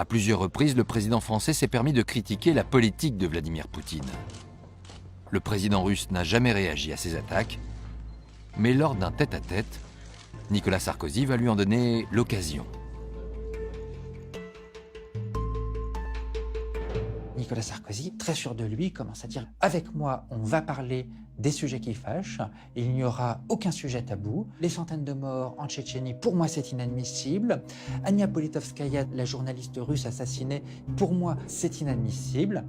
À plusieurs reprises, le président français s'est permis de critiquer la politique de Vladimir Poutine. Le président russe n'a jamais réagi à ces attaques, mais lors d'un tête-à-tête, Nicolas Sarkozy va lui en donner l'occasion. Nicolas Sarkozy, très sûr de lui, commence à dire « Avec moi, on va parler des sujets qui fâchent, il n'y aura aucun sujet tabou. Les centaines de morts en Tchétchénie, pour moi, c'est inadmissible. Ania Politkovskaya, la journaliste russe assassinée, pour moi, c'est inadmissible. »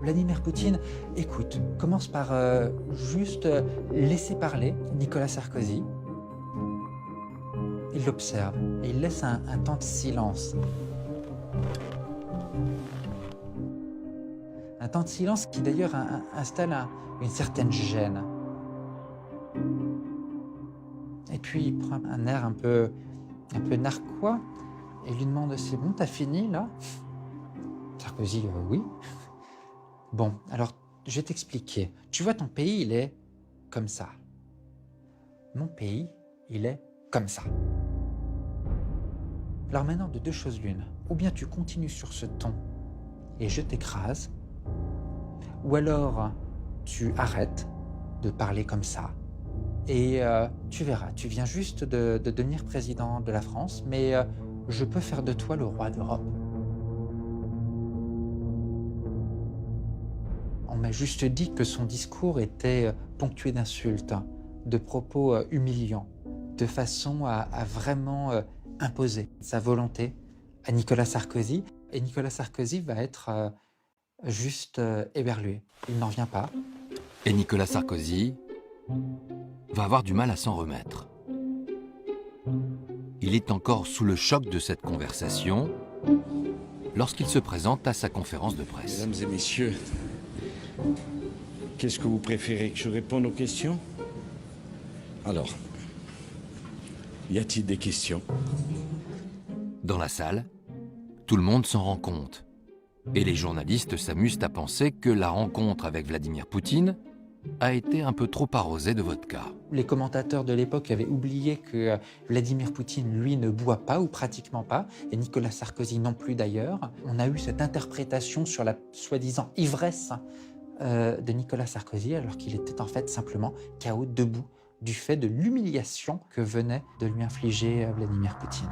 Vladimir Poutine, écoute, commence par juste laisser parler Nicolas Sarkozy. Il l'observe et il laisse un temps de silence. Un temps de silence qui d'ailleurs installe une certaine gêne. Et puis il prend un air un peu narquois et lui demande « C'est bon, t'as fini là ?» Sarkozy « Oui. » Bon, alors je vais t'expliquer. Tu vois, ton pays, il est comme ça. Mon pays, il est comme ça. Alors maintenant, de deux choses l'une. Ou bien tu continues sur ce ton et je t'écrase, ou alors tu arrêtes de parler comme ça et tu verras, tu viens juste de devenir président de la France, mais je peux faire de toi le roi d'Europe. On m'a juste dit que son discours était ponctué d'insultes, de propos humiliants, de façon à vraiment imposer sa volonté à Nicolas Sarkozy. Et Nicolas Sarkozy va être juste éberlué. Il n'en vient pas. Et Nicolas Sarkozy va avoir du mal à s'en remettre. Il est encore sous le choc de cette conversation lorsqu'il se présente à sa conférence de presse. Mesdames et messieurs, qu'est-ce que vous préférez, que je réponde aux questions? Alors, y a-t-il des questions? Dans la salle, tout le monde s'en rend compte. Et les journalistes s'amusent à penser que la rencontre avec Vladimir Poutine a été un peu trop arrosée de vodka. Les commentateurs de l'époque avaient oublié que Vladimir Poutine, lui, ne boit pas ou pratiquement pas, et Nicolas Sarkozy non plus d'ailleurs. On a eu cette interprétation sur la soi-disant ivresse de Nicolas Sarkozy, alors qu'il était en fait simplement KO debout du fait de l'humiliation que venait de lui infliger Vladimir Poutine.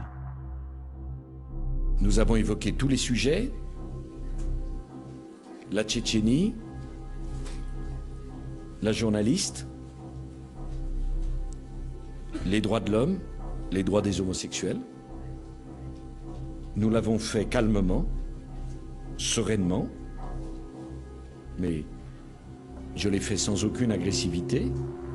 Nous avons évoqué tous les sujets, la Tchétchénie, la journaliste, les droits de l'homme, les droits des homosexuels. Nous l'avons fait calmement, sereinement, mais je l'ai fait sans aucune agressivité.